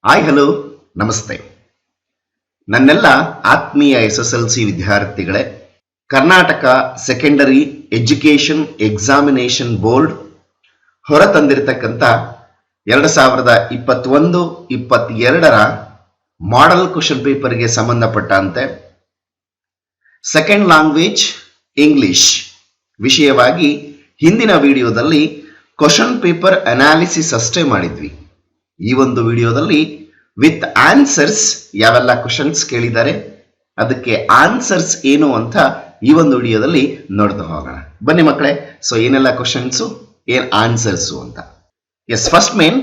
Hi hello ನಮಸ್ತೆ. ನನ್ನೆಲ್ಲ ಆತ್ಮೀಯ SSLC ವಿದ್ಯಾರ್ಥಿಗಳೇ, Karnataka secondary education examination board ಹೊರತಂದಿರತಕ್ಕಂಥ 2021-22ರ ಮಾಡೆಲ್ ಕ್ವಶನ್ ಪೇಪರ್ಗೆ ಸಂಬಂಧಪಟ್ಟಂತೆ ಸೆಕೆಂಡ್ ಲ್ಯಾಂಗ್ವೇಜ್ ಇಂಗ್ಲಿಷ್ ವಿಷಯವಾಗಿ ಹಿಂದಿನ ವಿಡಿಯೋದಲ್ಲಿ ಕ್ವಶನ್ ಪೇಪರ್ ಅನಾಲಿಸಿಸ್ ಅಷ್ಟೇ ಮಾಡಿದ್ವಿ. ಈ ಒಂದು ವಿಡಿಯೋದಲ್ಲಿ ವಿತ್ ಆನ್ಸರ್ಸ್ ಯಾವೆಲ್ಲ ಕ್ವಶನ್ಸ್ ಕೇಳಿದ್ದಾರೆ, ಅದಕ್ಕೆ ಆನ್ಸರ್ಸ್ ಏನು ಅಂತ ಈ ಒಂದು ವಿಡಿಯೋದಲ್ಲಿ ನೋಡ್ತಾ ಹೋಗೋಣ. ಬನ್ನಿ ಮಕ್ಕಳೇ, ಸೊ ಏನೆಲ್ಲ ಕ್ವಶನ್ಸು, ಏನ್ ಆನ್ಸರ್ಸು ಅಂತ. Yes, first main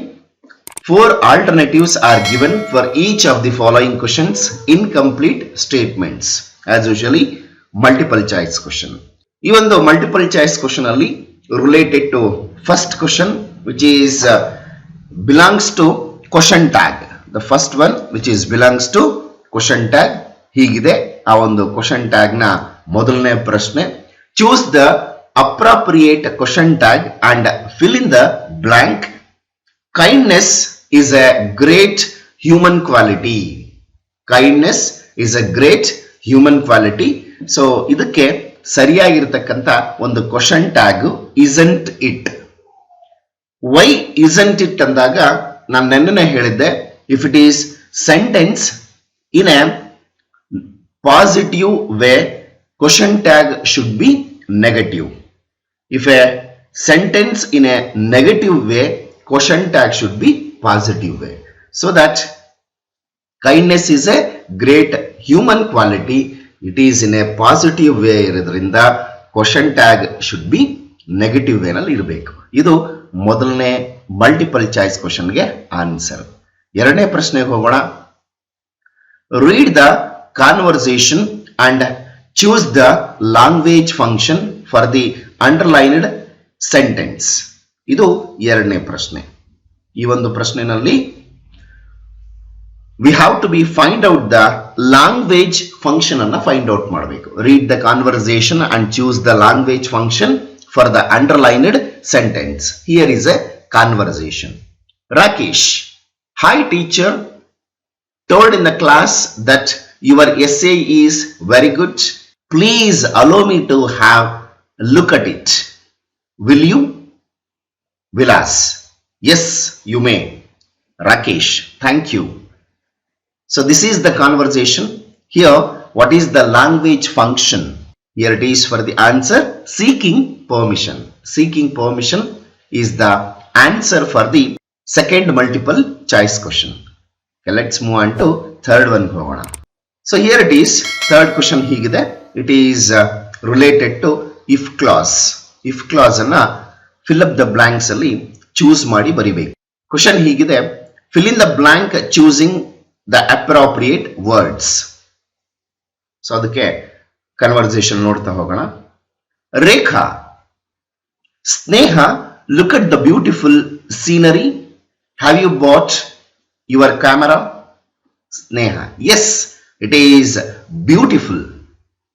4 alternatives are given for each of the following questions. Incomplete statements. As usually, multiple choice question. ಈ ಒಂದು ಮಲ್ಟಿಪಲ್ ಚಾಯ್ಸ್ ಕ್ವಶನ್ ಅಲ್ಲಿ related to first question which is belongs to question tag. The first one which is belongs to question tag ಹೀಗಿದೆ. ಆ ಒಂದು question tag ನ ಮೊದಲನೇ ಪ್ರಶ್ನೆ, choose the appropriate question tag and fill in the blank. Kindness is a great human quality. Kindness is a great human quality. So ಇದಕ್ಕೆ ಸರಿಯಾಗಿರ್ತಕ್ಕಂಥ ಒಂದು question tag isn't it. Why isn't it ಅಂದಾಗ ನಾನು ನೆನ್ನೆ ಹೇಳಿದ್ದೆ, if it is sentence in a positive way question tag should be negative. If a sentence in a negative way question tag should be positive way. So that kindness is a great human quality, it is in a positive way ಇರೋದ್ರಿಂದ question tag should be negative ವೇನಲ್ಲಿ ಇರಬೇಕು. ಇದು ಮೊದಲನೇ multiple choice ಕ್ವಶನ್ಗೆ answer. ಎರಡನೇ ಪ್ರಶ್ನೆಗೆ ಹೋಗೋಣ. Read the conversation and choose the language function for the underlined sentence. ಇದು ಎರಡನೇ ಪ್ರಶ್ನೆ. ಈ ಒಂದು ಪ್ರಶ್ನೆನಲ್ಲಿ we have to be find out the language function ಅನ್ನ ಫೈಂಡ್ ಔಟ್ ಮಾಡಬೇಕು. read the conversation and choose the language function for the underlined sentence. Here is a conversation. Rakesh, hi teacher, told in the class that your essay is very good. Please allow me to have a look at it. Will you? Vilas, yes you may. Rakesh, thank you. So this is the conversation. Here, what is the language function? Here it is for the answer, seeking permission. Seeking permission is the answer for the second multiple choice question. Okay, let's move on to third one. So here it is, third question higide. It is related to if clause. If clause anna fill up the blanks alli choose ಮಾಡಿ ಬರಿಬೇಕು. Question higide, fill in the blank choosing the appropriate words. So ಅದಕ್ಕೆ conversation ನೋಡ್ತಾ ಹೋಗೋಣ. ರೇಖಾ, ಸ್ನೇಹ, look at the beautiful scenery. Have you bought your camera? Sneha, yes it is beautiful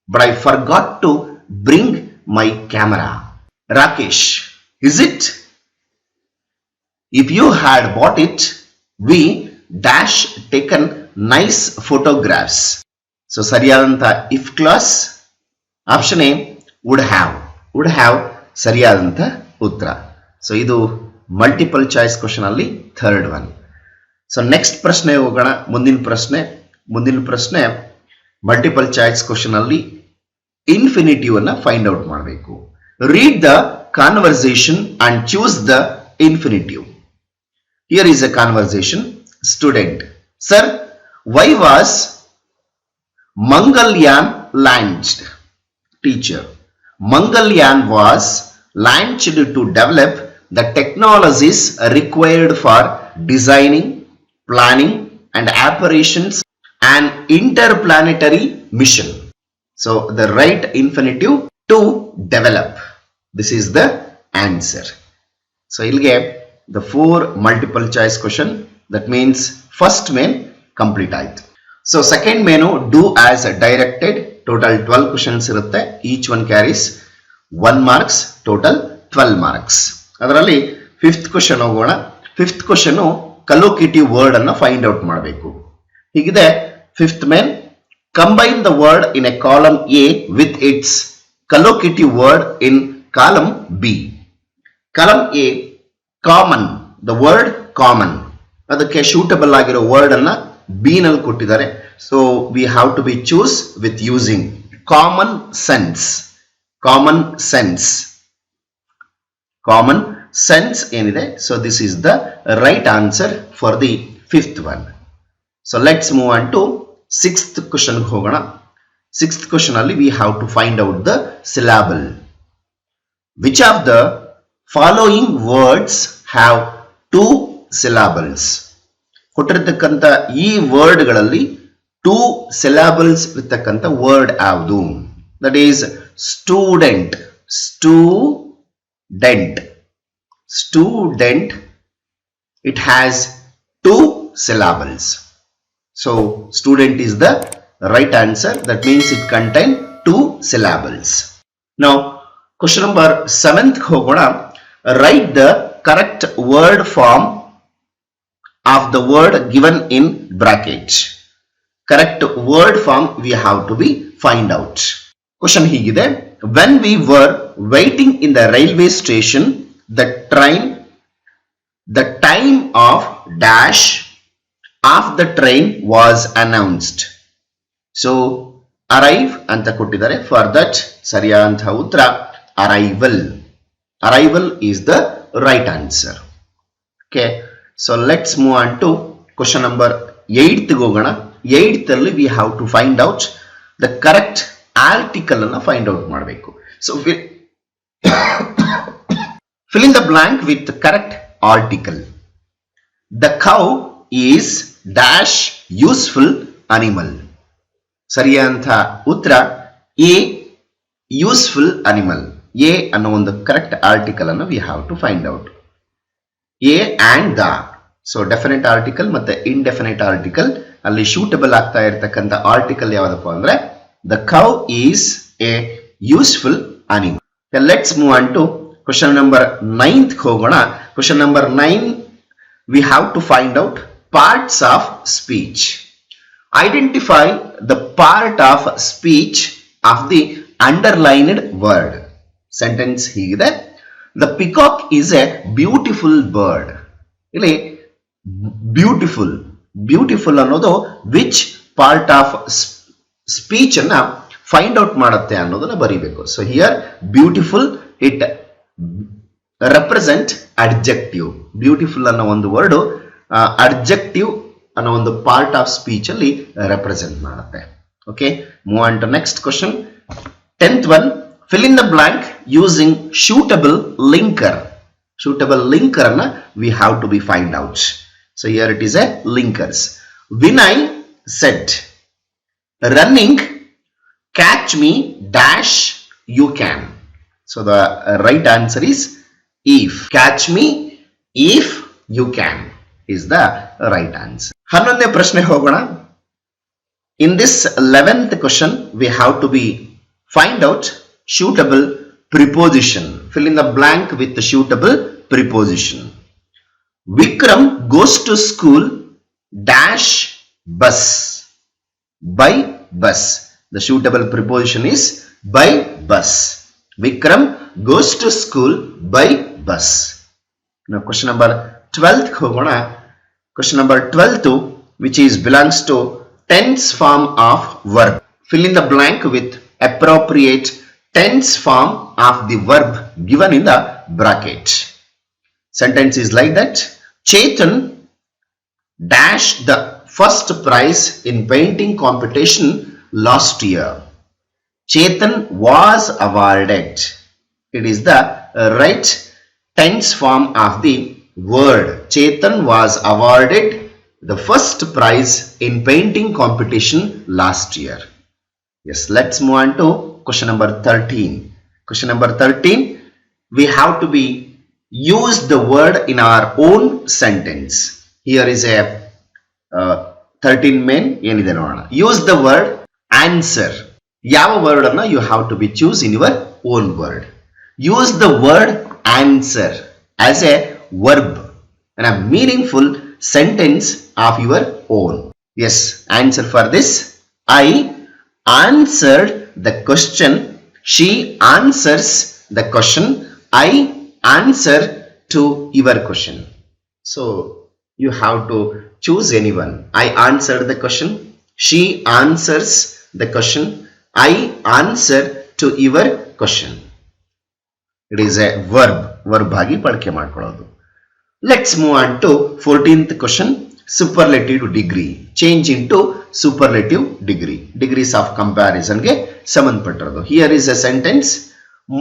but I forgot to bring my camera. Rakesh, is it? If you had bought it, we dash taken nice photographs. So ಸರಿಯಾದಂತ if clause option A would have ಸರಿಯಾದಂತ ಉತ್ತರ. So ಇದು multiple choice question ಅಲ್ಲಿ third one. So next ಪ್ರಶ್ನೆ ಹೋಗೋಣ. ಮುಂದಿನ ಪ್ರಶ್ನೆ multiple choice question ಅಲ್ಲಿ infinitive ಅನ್ನ find out ಮಾಡಬೇಕು. Read the conversation and choose the infinitive. Here is a conversation. Student, sir, why was Mangalyaan launched? Teacher, Mangalyaan was launched to develop the technologies required for designing, planning and operations an interplanetary mission. So the right infinitive to develop. This is the answer. So you'll get the 4 multiple choice question. That means first main complete ಆಯ್ತು. So second main do as directed. Total 12 questions ಇರುತ್ತೆ. Each one carries 1 marks, total 12 marks. ಅದರಲ್ಲಿ fifth question ಹೋಗೋಣ. Fifth question collocative word ಅನ್ನ find out ಮಾಡಬೇಕು. ಹೀಗಿದೆ fifth main, combine the word in a column A with its collocative word in column B. Column A, common, the word common. ಅದಕ್ಕೆ suitable ಆಗಿರೋ word ಅನ್ನ B ನಲ್ಲಿ ಕೊಟ್ಟಿದ್ದಾರೆ. So we have to be choose with using common sense. Common sense. Common sense ಏನಿದೆ. So this is the right answer for the fifth one. So let's move on to sixth question ಹೋಗೋಣ. Sixth question ಅಲ್ಲಿ we have to find out the syllable. Which of the following words have two syllables? ಕೊಟ್ಟಿರತಕ್ಕಂಥ ಈ ವರ್ಡ್ಗಳಲ್ಲಿ two ಸಿಲಾಬಲ್ಸ್ ಇರತಕ್ಕಂಥ word ಯಾವುದು? That is student. Student. Student. It has two syllables. So student is the right answer. That means it contains two syllables. Now question number 7th ಹೋಗೋಣ. Write the correct word form of the word given in bracket. Correct word form we have to be find out. Question ಹೀಗಿದೆ. When we were waiting in the railway station, the time of dash of the train was announced. So arrive ಅಂತ ಕೊಟ್ಟಿದ್ದಾರೆ. For that ಸರಿಯಾದಂತಹ ಉತ್ತರ arrival. Arrival is the right answer. Okay, so let's move on to question number 8th ಹೋಗೋಣ. 8th ಅಲ್ಲಿ we have to find out the correct article ಅನ್ನು find out ಮಾಡಬೇಕು. So fill in the blank with the correct article. The cow is dash useful animal. ಸರಿಯಾದಂತಹ ಉತ್ತರ A, useful animal. A ಅನ್ನೋ ಒಂದು correct article ಅನ್ನು we have to find out. A and the. So definite article ಮತ್ತೆ indefinite article ಅಲ್ಲಿ suitable ಆಗ್ತಾ ಇರತಕ್ಕಂಥ article ಯಾವ್ದಪ್ಪ ಅಂದ್ರೆ the cow is a useful animal. Let's move on to question number 9th ಹೋಗೋಣ. Question number 9 we have to find out parts of speech. Identify the part of speech of the underlined word. Sentence ಹೀಗಿದೆ. The peacock is a beautiful bird. ಇಲ್ಲಿ beautiful ಅನ್ನೋದು which part of speech ಅನ್ನ find out ಮಾಡುತ್ತೆ ಅನ್ನೋದನ್ನ ಬರೀಬೇಕು. So here beautiful it represent adjective. Beautiful ಅನ್ನೋ ಒಂದು word adjective ಅನ್ನೋ ಒಂದು ಪಾರ್ಟ್ ಆಫ್ ಸ್ಪೀಚ್ ಅಲ್ಲಿ ರೆಪ್ರೆಸೆಂಟ್ ಮಾಡುತ್ತೆ. Okay, move on to next question. 10th one, fill in the blank using suitable linker. Suitable linker ಅನ್ನ we have to be find out. So here it is a linkers. Vinay said, running, catch me dash you can. So the right answer is if. Catch me if you can is the right answer. 11ನೇ ಪ್ರಶ್ನೆ ಹೋಗೋಣ. In this 11th question we have to be find out suitable preposition. Fill in the blank with the suitable preposition. Vikram goes to school dash bus. By bus. The suitable preposition is by bus. Vikram goes to school by bus. Now question number 12th ಹೋಗೋಣ. Question number 12 which is belongs to tense form of verb. Fill in the blank with appropriate tense form of the verb given in the bracket. Sentence is like that. Chetan dashed the first prize in painting competition last year. Chetan was awarded. It is the right tense form of the word. Chetan was awarded the first prize in painting competition last year. Yes, let's move on to question number 13. Question number 13, we have to be use the word in our own sentence. Here is a 13 main ಏನಿದೆ ನೋಡೋಣ. Use the word answer. ಯಾವ word ಅನ್ನ you have to be choose in your own word. Use the word answer as a verb in a meaningful sentence of your own. Yes, answer for this. I answered the question. She answers the question. I answer to your question. So you have to choose anyone. I answered the question. She answers the question. I answer to your question. It is a verb. Verb ಆಗಿ ಬಳಕೆ ಮಾಡ್ಕೊಳ್ಳೋದು. Let's move on to 14th question. Superlative degree. Change into superlative degree. Degrees of comparison ಗೆ ಸಂಬಂಧಪಟ್ಟಿರೋದು. Here is a sentence.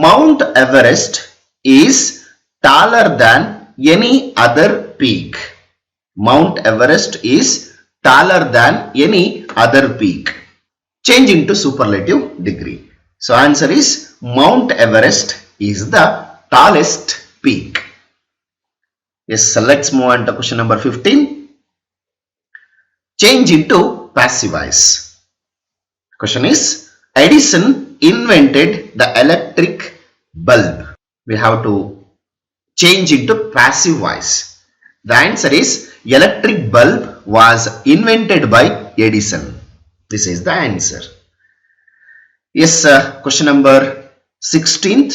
Mount Everest is taller than any other peak. Mount Everest is taller than any other peak. Change into superlative degree. So answer is Mount Everest is the tallest peak. Yes, so let's move on to question number 15. Change into passive voice. Question is, Edison invented the electric bulb. We have to change into passive voice. The answer is electric bulb was invented by Edison. This is the answer. Yes, question number 16th.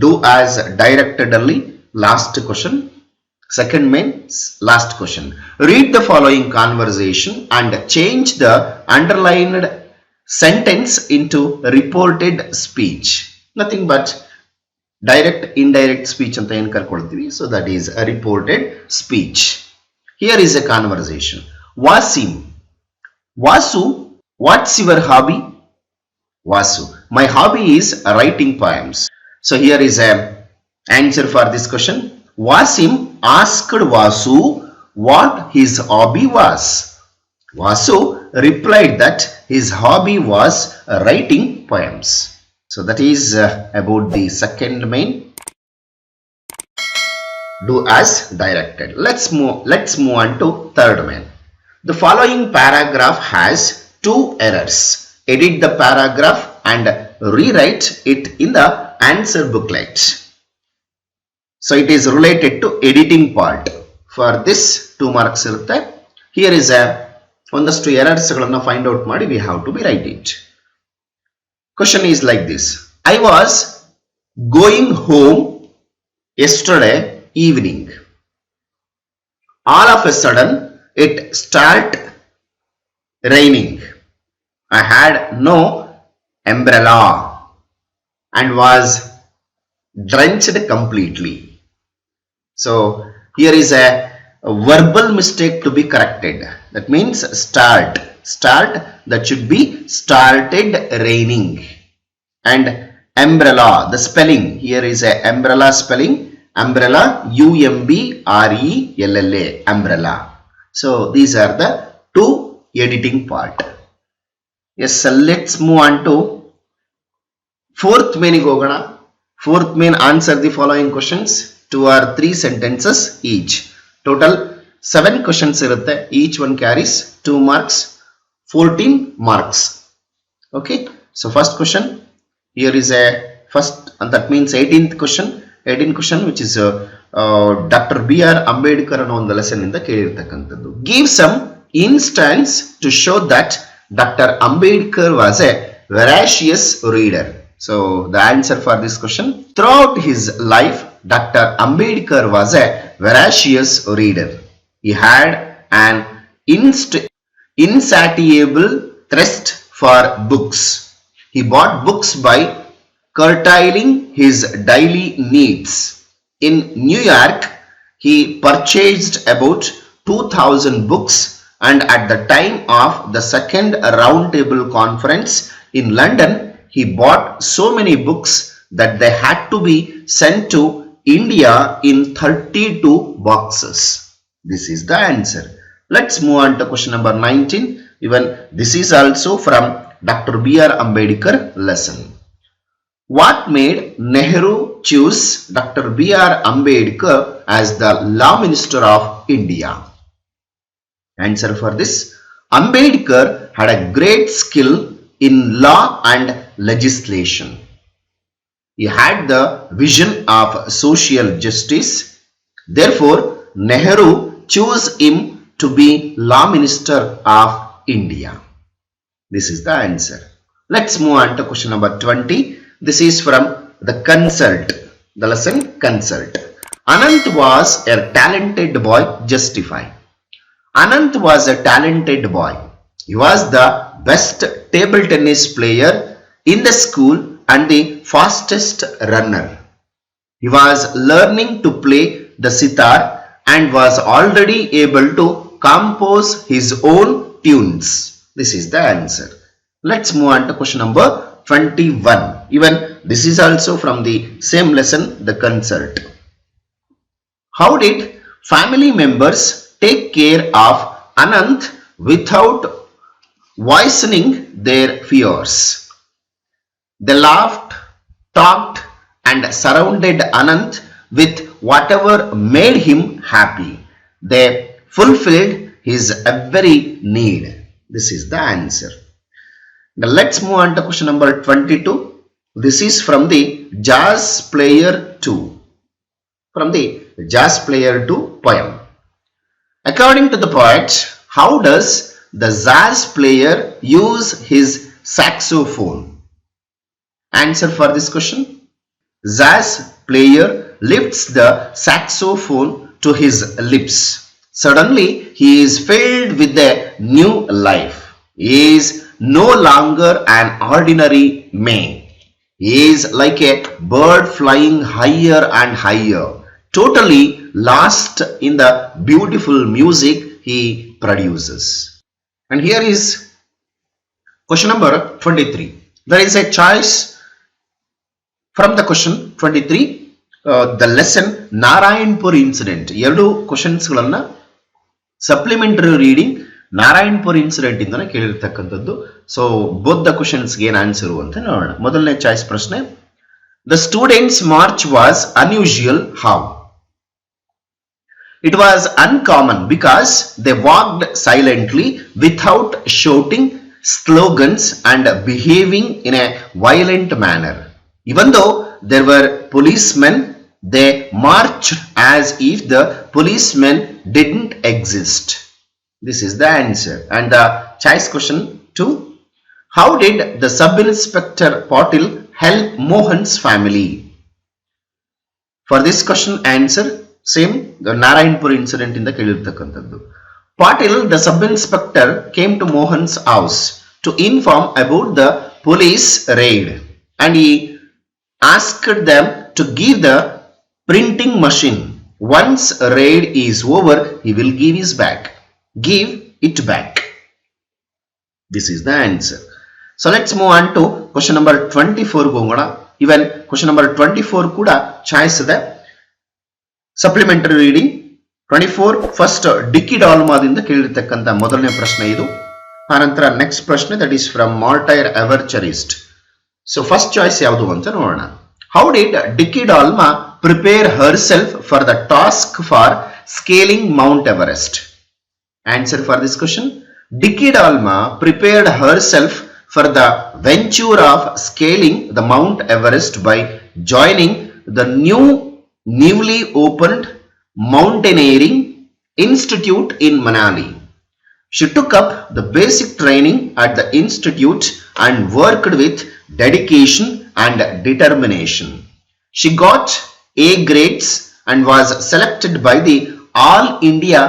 Do as directed early. Last question. Second main, last question. Read the following conversation and change the underlined sentence into reported speech. Nothing but direct, indirect speech anta ಏನು ಕರ್ಕೊಳ್ತೀವಿ. So that is a reported speech. Here is a conversation. Wasim. Vasu, what's your hobby? Vasu, my hobby is writing poems. So here is a answer for this question. Wasim asked Vasu what his hobby was. Vasu replied that his hobby was writing poems. So that is about the second main. Do as directed. Let's move on to third main. The following paragraph has two errors. Edit the paragraph and rewrite it in the answer booklet. So it is related to editing part. For this 2 marks irutte. Here is a ondashtu errors galanna find out ಮಾಡಿ we have to be write it. Question is like this. I was going home yesterday evening. All of a sudden it started raining. I had no umbrella and was drenched completely. So here is a verbal mistake to be corrected. That means start. That should be started raining. And umbrella, the spelling. Here is a umbrella spelling. Umbrella, UMBRELLA. Umbrella. So these are the two editing part. Yes, so let's move on to fourth main gogana. Fourth main, answer the following questions. 2 or 3 sentences each. Total 7 questions irutte. Each one carries 2 marks, 14 marks. Okay. So first question. Here is a first, and that means 18th question. 18th question, which is Dr. B.R. Ambedkar ಅನ್ನೋ ಒಂದು lesson ಇಂದ ಕೇಳಿರ್ತಕ್ಕಂಥದ್ದು. Give some instance to show that Dr. Ambedkar was a voracious reader. So the answer for this question, throughout his life, Dr. Ambedkar was a voracious reader. He had an insatiable thirst for books. He bought books by curtailing his daily needs. In New York, he purchased about 2,000 books, and at the time of the second roundtable conference in London, he bought so many books that they had to be sent to India in 32 boxes. This is the answer. Let's move on to question number 19. Even this is also from Dr. B.R. Ambedkar lesson. What made Nehru choose Dr. B.R. Ambedkar as the Law Minister of India? Answer for this, Ambedkar had a great skill in law and legislation. He had the vision of social justice. Therefore, Nehru choose him to be Law Minister of India? This is the answer. Let's move on to question number 20. This is from the consult, the lesson consult. Anant was a talented boy, justify. Anant was a talented boy. He was the best table tennis player in the school and the fastest runner. He was learning to play the sitar and was already able to compose his own tunes. This is the answer. Let's move on to question number 21. Even this is also from the same lesson, the consult. How did family members take care of Anant without voicing their fears? They laughed, talked, and surrounded Anant with whatever made him happy. They fulfilled his every need. This is the answer. Now let's move on to question number 22. This is from the Jazz Player 2. From the Jazz Player 2 poem. According to the poet, how does the jazz player use his saxophone? Answer for this question. Jazz player lifts the saxophone to his lips. Suddenly, he is filled with a new life. He is no longer an ordinary man. He is like a bird flying higher and higher, totally lost in the beautiful music he produces. And here is question number 23. There is a choice from the question 23. The lesson Narayanpur incident. Two questions supplementary reading Narayanpur incident ಇಂದನೇ ಕೇಳಿರತಕ್ಕಂತದ್ದು. So both the questions ಗೆ ಏನು answer ಅಂತ ನೋಡೋಣ. ಮೊದಲನೇ choice ಪ್ರಶ್ನೆ. The students' march was unusual. How? It was uncommon because they walked silently without shouting slogans and behaving in a violent manner. Even though there were policemen, they marched as if the policemen didn't exist. This is the answer. And the choice question 2. How did the sub-inspector Patil help Mohan's family? For this question answer same, the Narayanpur incident in the Kelirtakantadu. Patil, the sub-inspector, came to Mohan's house to inform about the police raid, and he asked them to give the printing machine. Once raid is over, he will give it back. This is the answer. So let's move on to question number 24 gongona. Even question number 24 kuda choice ಇದೆ. Supplementary reading 24 first Dicky Dalmaದಿಂದ ಕೇಳಿರತಕ್ಕಂತ ಮೊದಲನೇ ಪ್ರಶ್ನೆ ಇದು. ಆನಂತರ next ಪ್ರಶ್ನೆ that is from Martyr Ever Cherished. So first choice ಯಾವುದು ಅಂತ ನೋಡೋಣ. How did Dicky Dalma prepare herself for the task for scaling Mount Everest? Answer for this question. Dicky Dalma prepared herself for the venture of scaling the Mount Everest by joining the newly opened Mountaineering Institute in Manali. She took up the basic training at the institute and worked with dedication and determination. She got A grades and was selected by the All India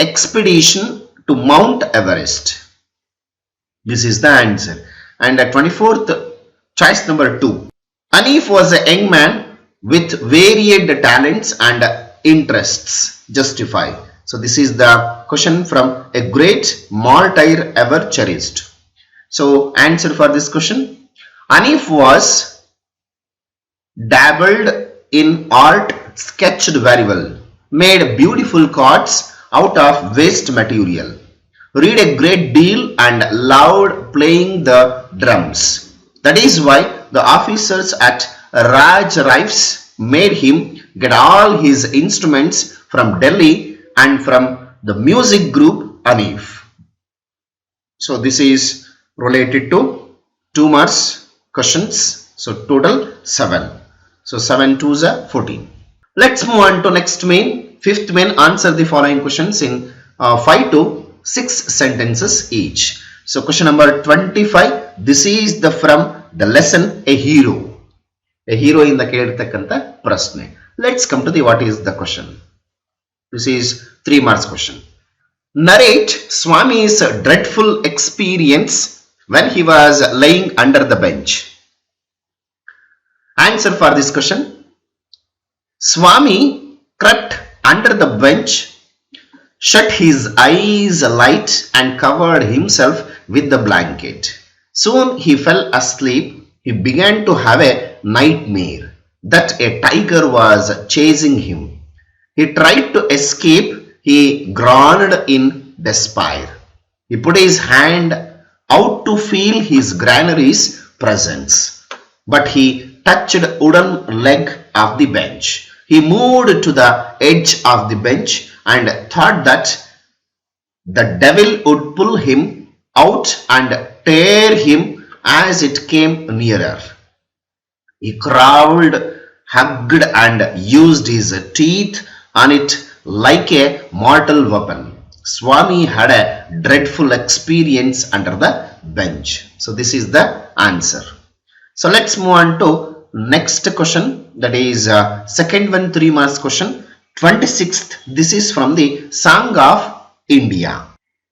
Expedition to Mount Everest. This is the answer. And at 24th, choice number 2. Anif was a young man with varied talents and interests. Justify. So this is the question from a great martyr ever cherished. So answer for this question. Anif was dabbled in art, sketched very well, made beautiful cards out of waste material, read a great deal and loved playing the drums. That is why the officers at Raj Rifes made him get all his instruments from Delhi and from the music group Anif. So this is related to 2 marks questions. So total 7. So 7 2s are 14. Let's move on to next main Fifth men answer the following questions in 5 to 6 sentences each. So question number 25, this is the from the lesson a hero. A hero in the ಕೇಳಿರ್ತಕ್ಕಂತ ಪ್ರಶ್ನೆ. Let's come to the what is the question. This is 3 marks question. Narrate Swami's dreadful experience when he was lying under the bench. Answer for this question. Swami crept under the bench, shut his eyes light and covered himself with the blanket. Soon he fell asleep. He began to have a nightmare that a tiger was chasing him. He tried to escape. He groaned in despair. He put his hand out to feel his granary's presence, but he touched wooden leg of the bench. He moved to the edge of the bench and thought that the devil would pull him out and tear him as it came nearer. He crawled, hugged and used his teeth on it like a mortal weapon. Swami had a dreadful experience under the bench. So this is the answer. So let's move on to next question, that is second one 3 marks question. 26th, this is from the Song of India.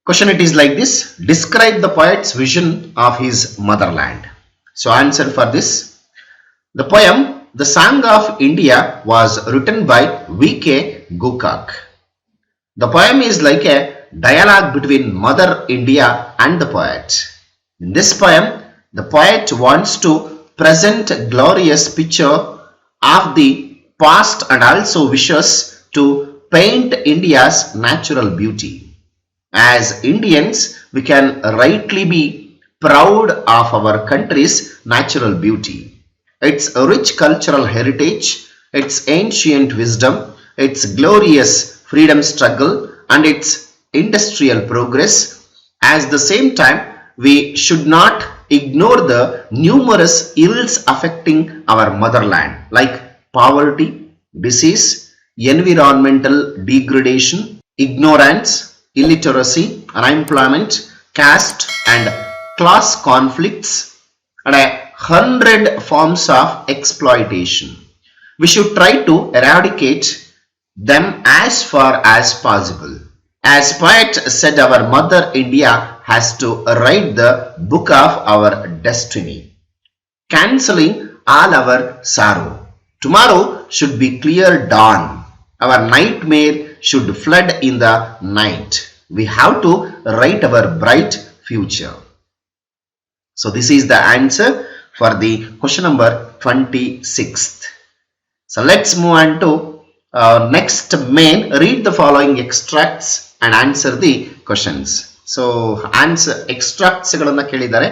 Question it is like this. Describe the poet's vision of his motherland. So answer for this. The poem The Song of India was written by V.K. Gokak. The poem is like a dialogue between Mother India and the poet. In this poem, the poet wants to present a glorious picture of the past and also wishes to paint India's natural beauty. As Indians, we can rightly be proud of our country's natural beauty, its rich cultural heritage, its ancient wisdom, its glorious freedom struggle, and its industrial progress. At the same time, we should not ignore the numerous ills affecting our motherland, like poverty, disease, environmental degradation, ignorance, illiteracy, unemployment, caste and class conflicts, and 100 forms of exploitation. We should try to eradicate them as far as possible. As poet said, our mother India has to write the book of our destiny, cancelling all our sorrow. Tomorrow should be clear dawn. Our nightmare should flood in the night. We have to write our bright future. So this is the answer for the question number 26th. So let's move on to next main. Read the following extracts and answer the questions. So answer extracts ಗಳನ್ನ ಕೇಳಿದ್ದಾರೆ,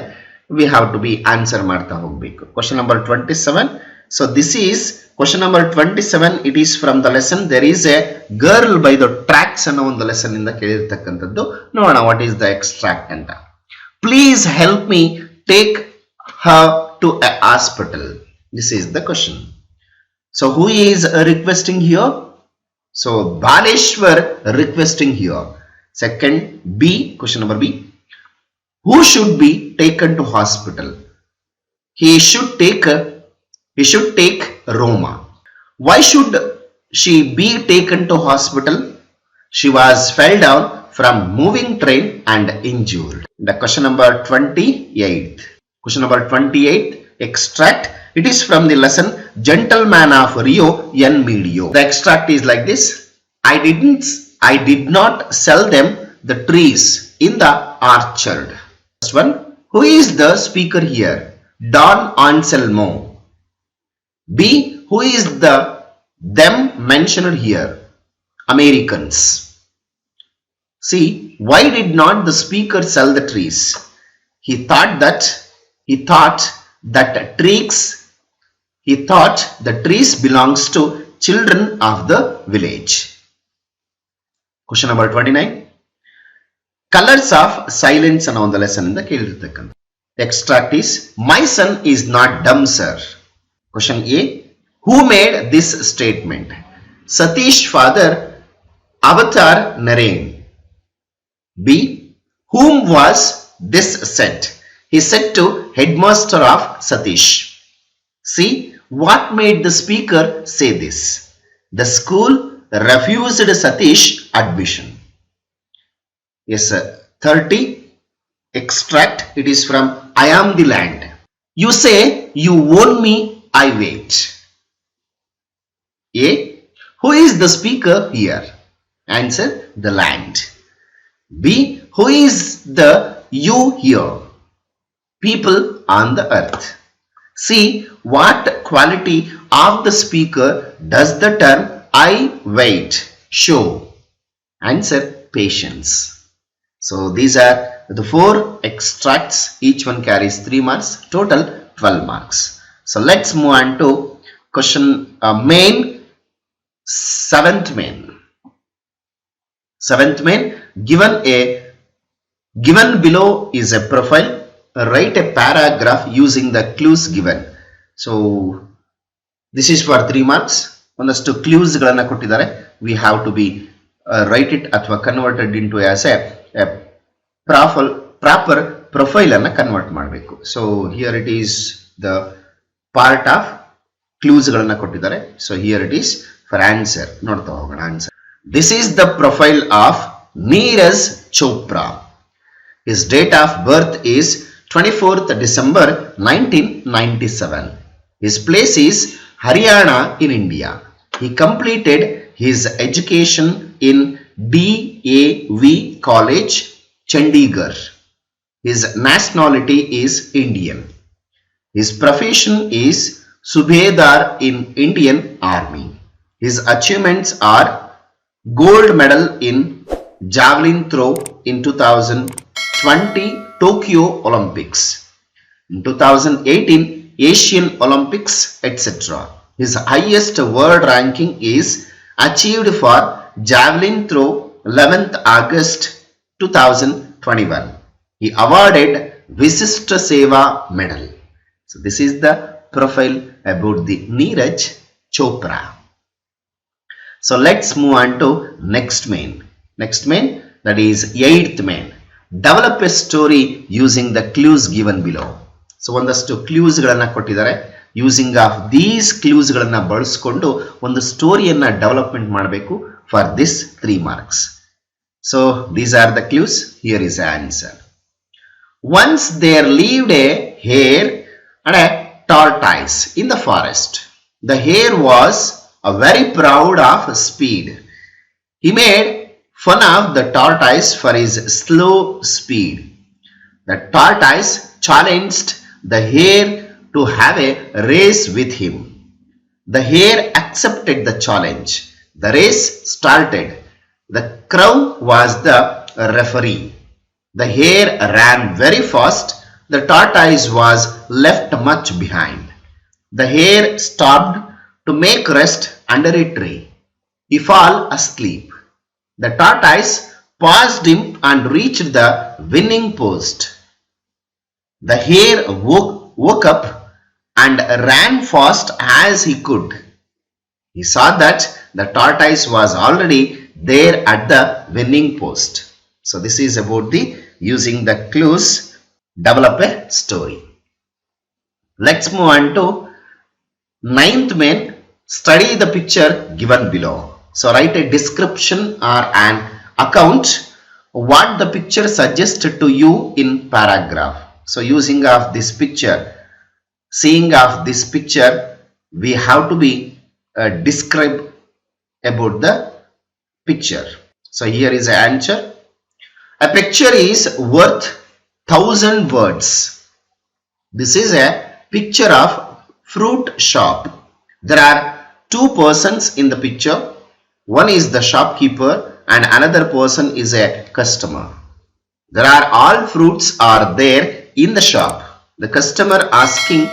we have to be answer ಮಾಡ್ತಾ ಹೋಗಬೇಕು. Question number 27. So this is question number 27. It is from the lesson There is a girl by the tracks ಅನ್ನೋ ಒಂದು lesson ಇಂದ ಕೇಳಿರ್ತಕ್ಕಂಥದ್ದು. ನೋಡೋಣ what is the extract ಅಂತ. Please help me take her to a hospital. This is the question. So who is requesting here? So Baleshwar requesting here. Second B, question number B. Who should be taken to hospital? He should take Roma. Why should she be taken to hospital? She was fell down from moving train and injured. The question number 28. Question number 28 extract. It is from the lesson Gentleman of Rio N Medio. The extract is like this. I did not sell them the trees in the orchard. First one. Who is the speaker here? Don Anselmo. B. Who is the them mentioned here? Americans. C. Why did not the speaker sell the trees? He thought the trees belongs to children of the village. Question number 29. Colors of silence ಅನ್ನೋ ಒಂದು lesson ಇಂದ ಕೇಳಿರ್ತಕ್ಕಂಥ. Extract is my son is not dumb, sir. Question A. Who made this statement? Satish father Avatar Narain. B. Whom was this said? He said to headmaster of Satish. C. What made the speaker say this? The school refused Satish admission. Yes, sir. 30. Extract. It is from I Am the Land. You say you own me, I wait. A. Who is the speaker here? Answer, the land. B. Who is the you here? People on the earth. C. What quality of the speaker does the term I wait show? Answer, patience. So these are the 4 extracts. Each one carries 3 marks. Total 12 marks. So let's move on to question main. Seventh main. Given below is a profile. Write a paragraph using the clues given. So this is for 3 marks. ಒಂದಷ್ಟು clues ಗಳನ್ನ ಕೊಟ್ಟಿದ್ದಾರೆ. We have to be write it ಅಥವಾ converted into as a proper profile ಅನ್ನ convert ಮಾಡಬೇಕು. So here it is the part of clues ಗಳನ್ನ ಕೊಟ್ಟಿದ್ದಾರೆ. So here it is for answer. ನೋಡ್ತಾ ಹೋಗೋಣ answer. This is the profile of Neeraj Chopra. His date of birth is 24th December 1997. His place is Haryana in India. He completed his education in DAV College, Chandigarh. His nationality is Indian. His profession is Subedar in Indian Army. His achievements are gold medal in javelin throw in 2020 Tokyo Olympics, in 2018 Asian Olympics, etc. His highest world ranking is achieved for javelin throw 11th August 2021. He awarded Visishta Seva medal. So this is the profile about the Neeraj Chopra. So let's move on to next main. Next main, that is 8th main. Develop a story using the clues given below. So ಒಂದಷ್ಟು clues ಗಳನ್ನ ಕೊಟ್ಟಿದ್ದಾರೆ. Using of these clues ಗಳನ್ನ ಬಳಸಿಕೊಂಡು ಒಂದು ಸ್ಟೋರಿಯನ್ನ development ಮಾಡಬೇಕು for this 3 marks. So these are the clues. Here is the answer. Once there lived a hare and a tortoise in the forest. The hare was very proud of speed. He made fun of the tortoise for his slow speed. The tortoise challenged the hare to have a race with him. The hare accepted the challenge. The race started. The crow was the referee. The hare ran very fast. The tortoise was left much behind. The hare stopped to make rest under a tree. He fell asleep. The tortoise passed him and reached the winning post. The hare woke up and ran fast as he could. He saw that the tortoise was already there at the winning post. So this is about the using the clues, develop a story. Let's move on to 9th main. Study the picture given below. So write a description or an account what the picture suggested to you in paragraph. So using of this picture, seeing of this picture, we have to be describe about the picture. So here is the answer. A picture is worth 1,000 words. This is a picture of fruit shop. There are 2 persons in the picture. One is the shopkeeper and another person is a customer. There are all fruits are there in the shop. The customer asking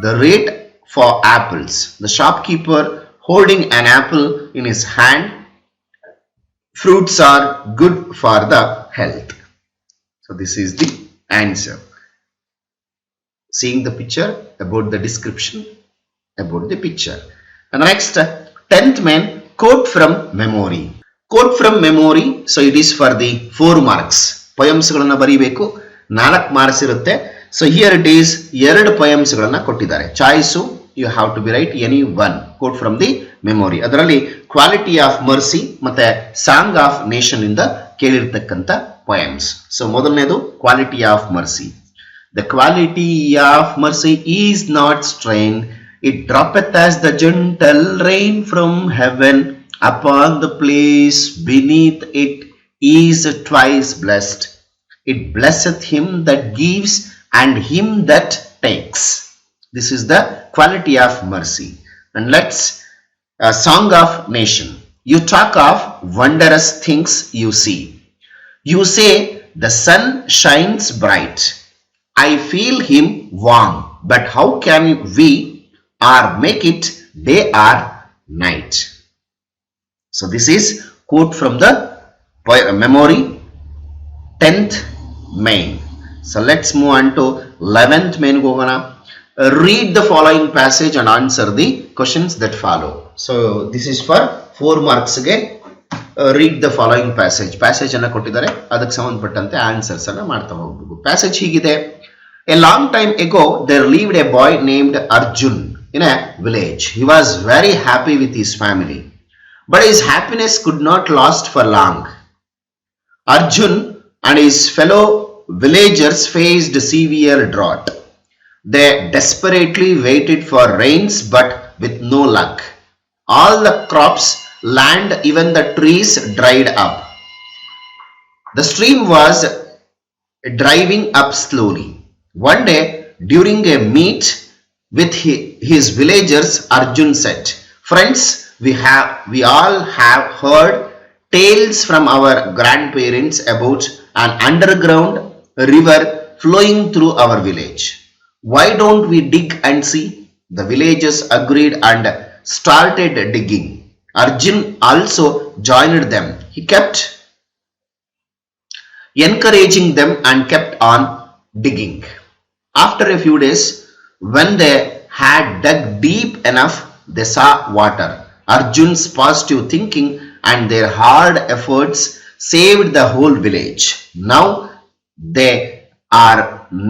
the rate for apples. The shopkeeper holding an apple in his hand. Fruits are good for the health. So this is the answer. Seeing the picture, about the description, about the picture. And next, 10th main, quote from memory. Quote from memory. So it is for the 4 marks. Poems ಗಳನ್ನ ಬರೀಬೇಕು, 4 marks ಇರುತ್ತೆ. So here it is 2 poems ಗಳನ್ನ ಕೊಟ್ಟಿದ್ದಾರೆ. Choice you have to be write any one. Quote from the memory. ಅದರಲ್ಲಿ quality of mercy ಮತ್ತೆ song of nation ಇಂದ ಕೇಳಿರ್ತಕ್ಕಂಥ poems. So ಮೊದಲನೇದು quality of mercy. The quality of mercy is not strained, it droppeth as the gentle rain from heaven upon the place beneath it is twice blessed. It blesseth him that gives and him that takes. This is the quality of mercy. And let's song of nation. You talk of wondrous things you see. You say the sun shines bright. I feel him warm, but how can we or make it day or night? So this is quote from the memory, 10th main. So let's move on to 11th main. Read the following passage and answer the questions that follow. So this is for 4 marks again. Read the following passage. Passage ಅನ್ನು ಕೊಟ್ಟಿದ್ದಾರೆ, ಅದಕ್ಕೆ ಸಂಬಂಧಪಟ್ಟಂತೆ answers ಅನ್ನು ಮಾಡ್ತಾ ಹೋಗಬೇಕು. Passage ಹೀಗಿದೆ. A long time ago there lived a boy named Arjun in a village. He was very happy with his family, but his happiness could not last for long. Arjun and his fellow villagers faced severe drought. They desperately waited for rains, but with no luck. All the crops, land, even the trees dried up. The stream was driving up slowly. One day, during a meet with his villagers, Arjun said, "Friends, we all have heard tales from our grandparents about an underground river flowing through our village. Why don't we dig and see?" The villagers agreed and started digging. Arjun also joined them. He kept encouraging them and kept on digging. After a few days, when they had dug deep enough, they saw water. Arjun's positive thinking and their hard efforts saved the whole village. Now they are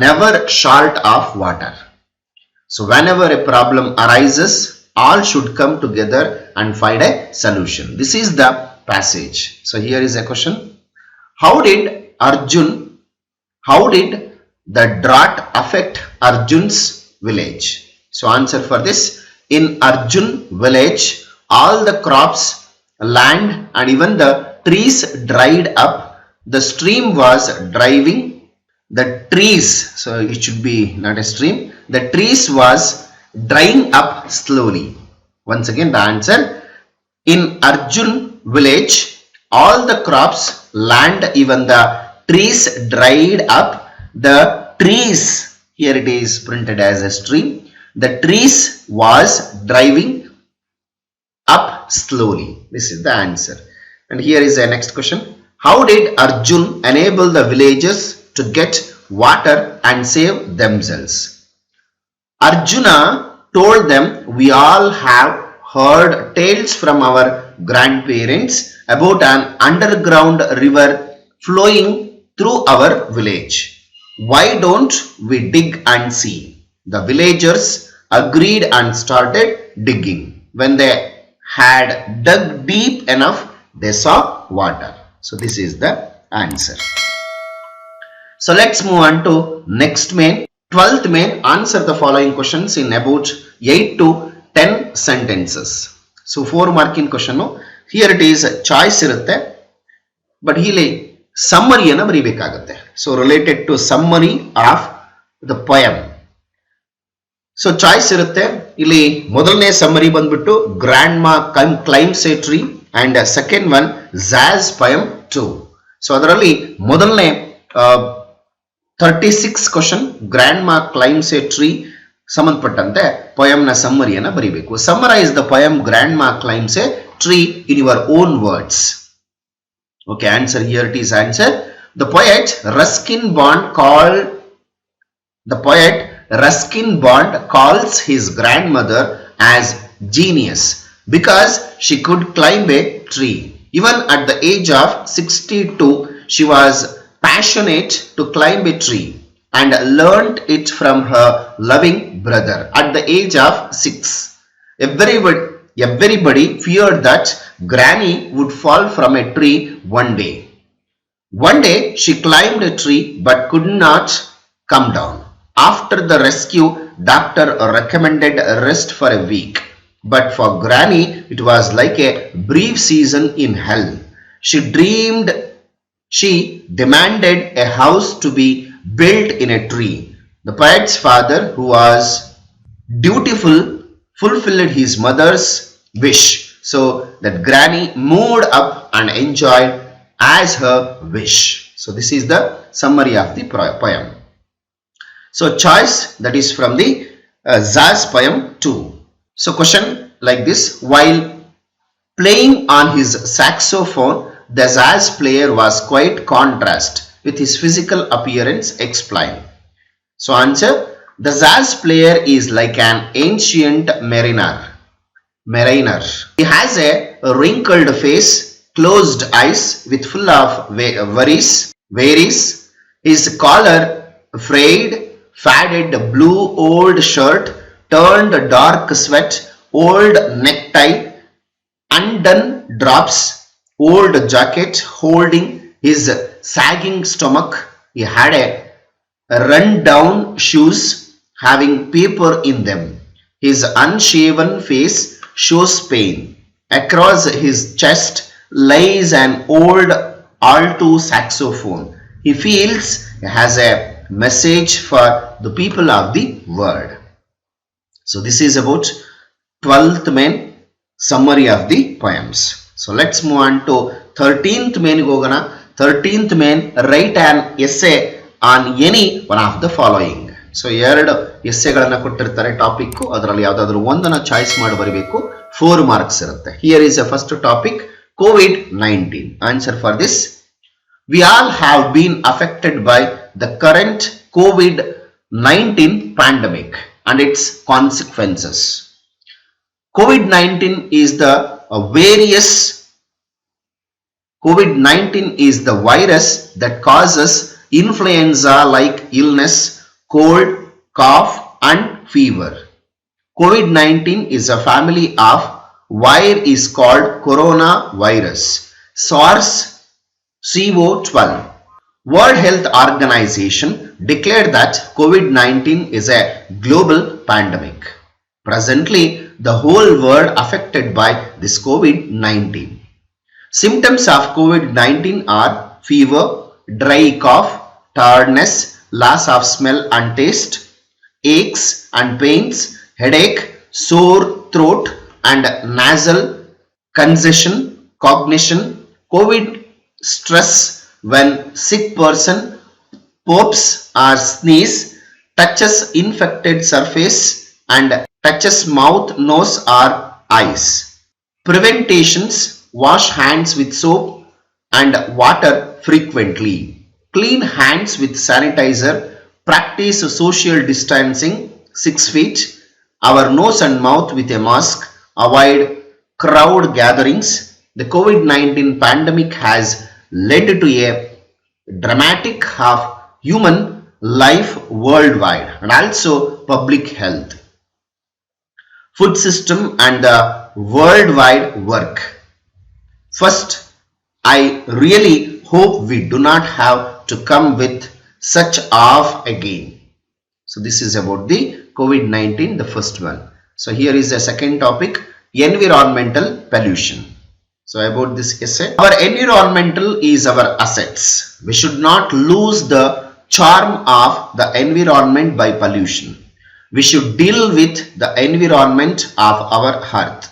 never short of water. So whenever a problem arises, all should come together and find a solution. This is the passage. So here is a question. How did the drought affect Arjun's village? So answer for this. In Arjun village, all the crops, land, and even the trees dried up. The stream was driving the trees. So it should be not a stream. The trees was drying up slowly. Once again the answer. In Arjun village, all the crops, land, even the trees dried up. The trees, here it is printed as a stream. The trees was driving up slowly. This is the answer. And here is the next question. How did Arjun enable the villagers to get water and save themselves? Arjuna told them, "We all have heard tales from our grandparents about an underground river flowing through our village. Why don't we dig and see?" The villagers agreed and started digging. When they had dug deep enough, they saw water. So this is the answer. So let's move on to next main. 12th main. Answer the following questions in about 8 to 10 sentences. So 4 marking question. Here it is choice irutte, but here summary ಅನ್ನು ಬರೀಬೇಕಾಗುತ್ತೆ. So related to summary of the poem. So choice ಇರುತ್ತೆ. ಇಲ್ಲಿ ಮೊದಲನೇ summary ಬಂದ್ಬಿಟ್ಟು grandma climbs a tree and second one Zaz poem 2. So ಅದರಲ್ಲಿ ಮೊದಲನೇ 36 question grandma climbs a tree ಸಂಬಂಧಪಟ್ಟಂತೆ poem ನ summary ಅನ್ನು ಬರೀಬೇಕು. Summarize the poem Grandma Climbs a Tree in your own words. Okay, answer here it is answer. The poet Ruskin Bond calls his grandmother as genius because she could climb a tree. Even at the age of 62, she was passionate to climb a tree and learnt it from her loving brother. At the age of 6, everybody feared that Granny would fall from a tree one day. One day she climbed a tree but could not come down. After the rescue, doctor recommended rest for a week. But for Granny, it was like a brief season in hell. She demanded a house to be built in a tree. The poet's father, who was dutiful, fulfilled his mother's wish, so that Granny moved up and enjoyed as her wish. So this is the summary of the poem. So choice, that is from the Zaz poem 2. So question like this: while playing on his saxophone, the jazz player was quite contrast with his physical appearance. Explain. So answer: the jazz player is like an ancient mariner. He has a wrinkled face, closed eyes with full of worries. His collar frayed, faded blue old shirt, turned dark sweat, old necktie, undone drops, old jacket holding his sagging stomach. He had a run-down shoes having paper in them. His unshaven face shows pain. Across his chest lies an old alto saxophone. He feels he has a message for the people of the world. So this is about 12th main summary of the poems. So let's move on to 13th main. 13th main, write an essay on any one of the following. So ಎರಡು ಎಸ್ಸೆಗಳನ್ನು ಕೊಟ್ಟಿರ್ತಾರೆ topic, ಅದರಲ್ಲಿ ಯಾವುದಾದ್ರೂ ಒಂದನ್ನು choice ಮಾಡಿ ಬರಬೇಕು. 4 marks ಇರುತ್ತೆ. Here is a first topic, COVID-19. Answer for this: we all have been affected by the current COVID-19 pandemic and its consequences. COVID-19 is the virus that causes influenza-like illness, cold, cough, and fever. COVID-19 is a family of is called coronavirus, SARS-CoV-12. World Health Organization declared that COVID-19 is a global pandemic. Presently, the whole world affected by this COVID-19. Symptoms of COVID-19 are fever, dry cough, tiredness, loss of smell and taste, aches and pains, headache, sore throat and nasal congestion, cognition, COVID stress when sick person pops or sneeze, touches infected surface and touches mouth, nose or eyes. Preventations: wash hands with soap and water frequently. Clean hands with sanitizer. Practice social distancing 6 feet. Our nose and mouth with a mask. Avoid crowd gatherings. The COVID-19 pandemic has led to a dramatic of human life worldwide and also public health, food system and the worldwide work. First, I really hope we do not have to come with such off again. So this is about the COVID-19, the first one. So here is the second topic, environmental pollution. So about this essay: our environmental is our assets. We should not lose the charm of the environment by pollution. We should deal with the environment of our earth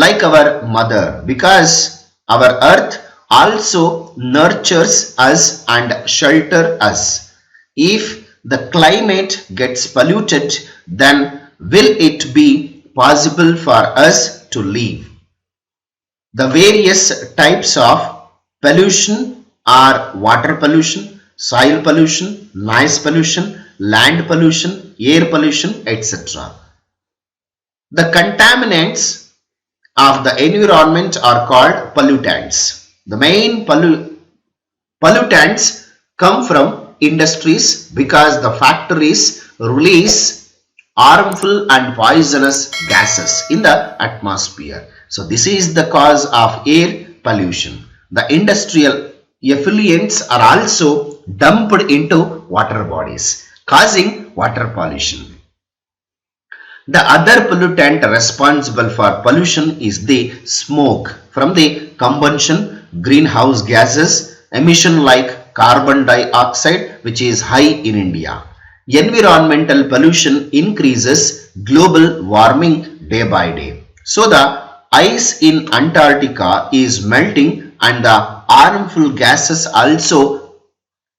like our mother, because our earth also nurtures us and shelter us. If the climate gets polluted, then will it be possible for us to live? The various types of pollution are water pollution, soil pollution, noise pollution, land pollution, air pollution, etc. The contaminants of the environment are called pollutants. The main pollutants come from industries because the factories release harmful and poisonous gases in the atmosphere. So this is the cause of air pollution. The industrial effluents are also dumped into water bodies, causing water pollution. The other pollutant responsible for pollution is the smoke from the combustion, greenhouse gases, emission like carbon dioxide, which is high in India. Environmental pollution increases global warming day by day. So the ice in Antarctica is melting and the harmful gases also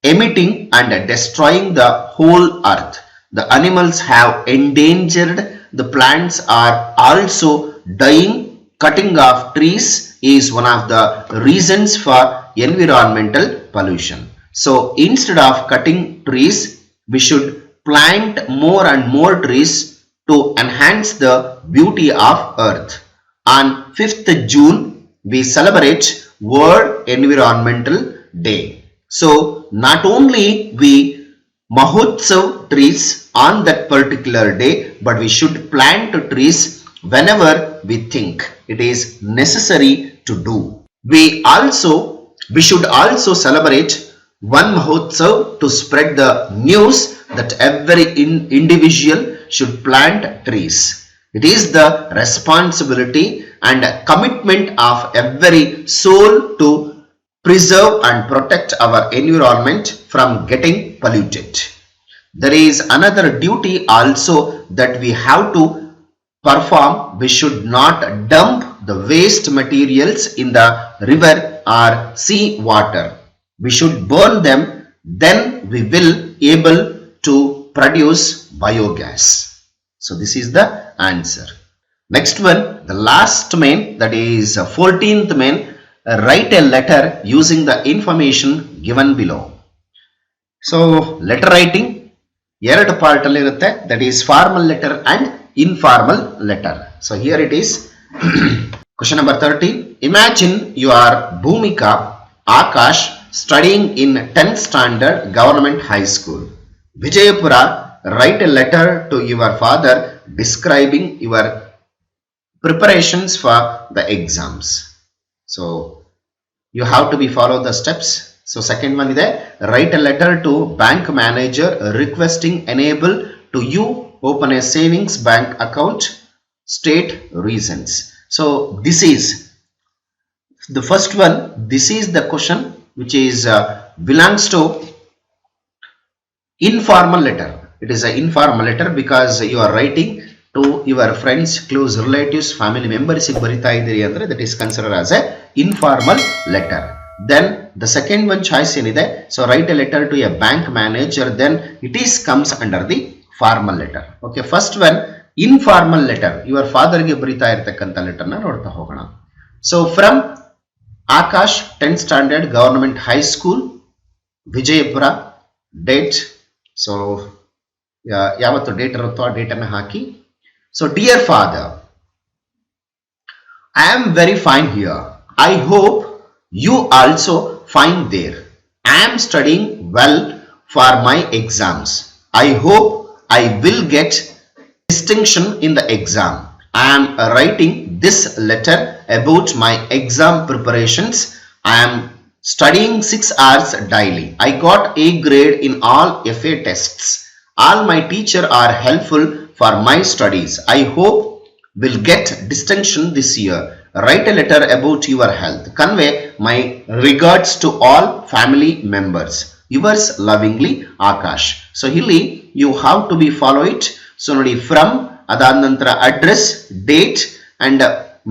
emitting and destroying the whole earth. The animals have endangered, the plants are also dying. Cutting off trees is one of the reasons for environmental pollution. So instead of cutting trees, we should plant more and more trees to enhance the beauty of earth. On 5th June, we celebrate World Environmental Day. So not only we Mahotsav trees on that particular day, but we should plant trees whenever we think it is necessary to do. We should also celebrate one Mahotsav to spread the news that every individual should plant trees. It is the responsibility and commitment of every soul to preserve and protect our environment from getting polluted. There is another duty also that we have to perform. We should not dump the waste materials in the river or sea water. We should burn them, then we will able to produce biogas. So this is the answer. Next one, the last main, that is 14th main, write a letter using the information given below. So letter writing ಎರಡು part ಅಲ್ಲಿ ಇರುತ್ತೆ, that is formal letter and informal letter. So here it is. Question number 30. Imagine you are Bhumika Akash studying in 10th standard government high school. Vijayapura, write a letter to your father describing your preparations for the exams. So you have to be follow the steps. So second one is write a letter to bank manager requesting enable to you open a savings bank account, state reasons. So this is the first one. This is the question which is belongs to informal letter. It is an informal letter because you are writing to your friends, close relatives, family members. That is considered as a informal letter. Then the second one choice ಏನಿದೆ, so write a letter to a bank manager, then it is comes under the formal letter. Okay, first one informal letter, your father ಗೆ ಬರಿತಾ ಇರತಕ್ಕಂತ letter ನ ನೋಡ್ತಾ ಹೋಗೋಣ. So from Akash 10th standard government high school Vijayapura, date, so ಯಾವತ್ತು date ಇರುತ್ತೋ ಆ date ಅನ್ನು ಹಾಕಿ. So dear father, I am very fine here. I hope you also fine there. I am studying well for my exams. I hope I will get distinction in the exam. I am writing this letter about my exam preparations. I am studying 6 hours daily. I got A grade in all FA tests. All my teachers are helpful for my studies. I hope will get distinction this year. Write a letter about your health. Convey my regards to all family members. Yours lovingly, Akash. So here you have to be follow it. So nodi from adanantara address, date and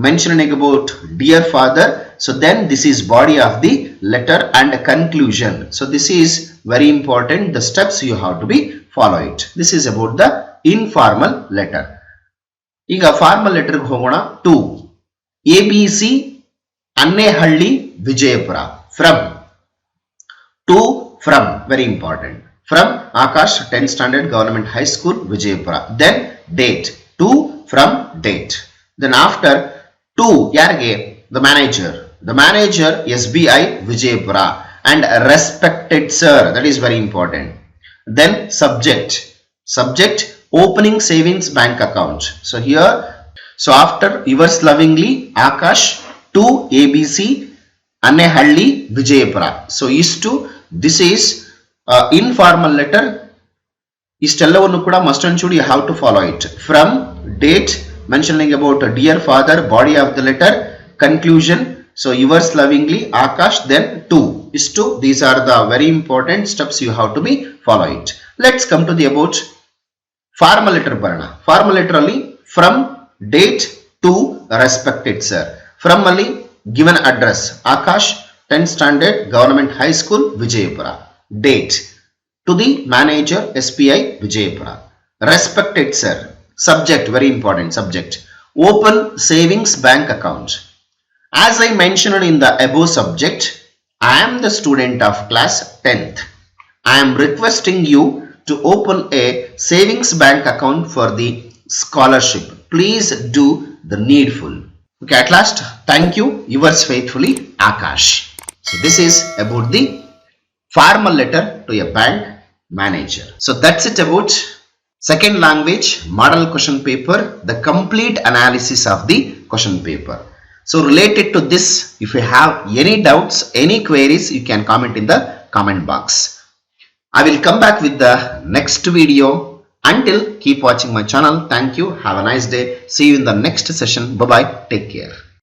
mentioning about dear father. So then this is body of the letter and conclusion. So this is very important. The steps you have to be follow it. This is about the informal letter. Iga formal letter ಗೆ ಹೋಗೋಣ. 2 ABC Annehalli Vijayapura. From very important, from Akash 10th standard government high school Vijayapura. Then date, to from date. Then after 2 ಯಾರಿಗೆ? The manager SBI Vijaypura and respected sir, that is very important. Then subject opening savings bank account. So here, so after yours lovingly Akash to ABC Annehalli Vijaypura. So this is informal letter. Istellavanu kuda must and should you have to follow it. From date mentioning about dear father, body of the letter, conclusion. So yours lovingly Akash, then to. These are the very important steps you have to be follow it. Let's come to the about formal letter barana. Formal letter ali from date to respected sir. From ali given address Akash 10th standard government high school Vijaypura. Date to the manager SBI Vijaypura. Respected sir. Subject, very important subject. Open savings bank account. As I mentioned in the above subject, I am the student of class 10th. I am requesting you to open a savings bank account for the scholarship. Please do the needful. Okay, at last, thank you. Yours faithfully, Akash. So this is about the formal letter to a bank manager. So that's it about second language model question paper, the complete analysis of the question paper. So related to this, if you have any doubts, any queries, you can comment in the comment box. I will come back with the next video. Until, keep watching my channel. Thank you. Have a nice day. See you in the next session. Bye bye. Take care.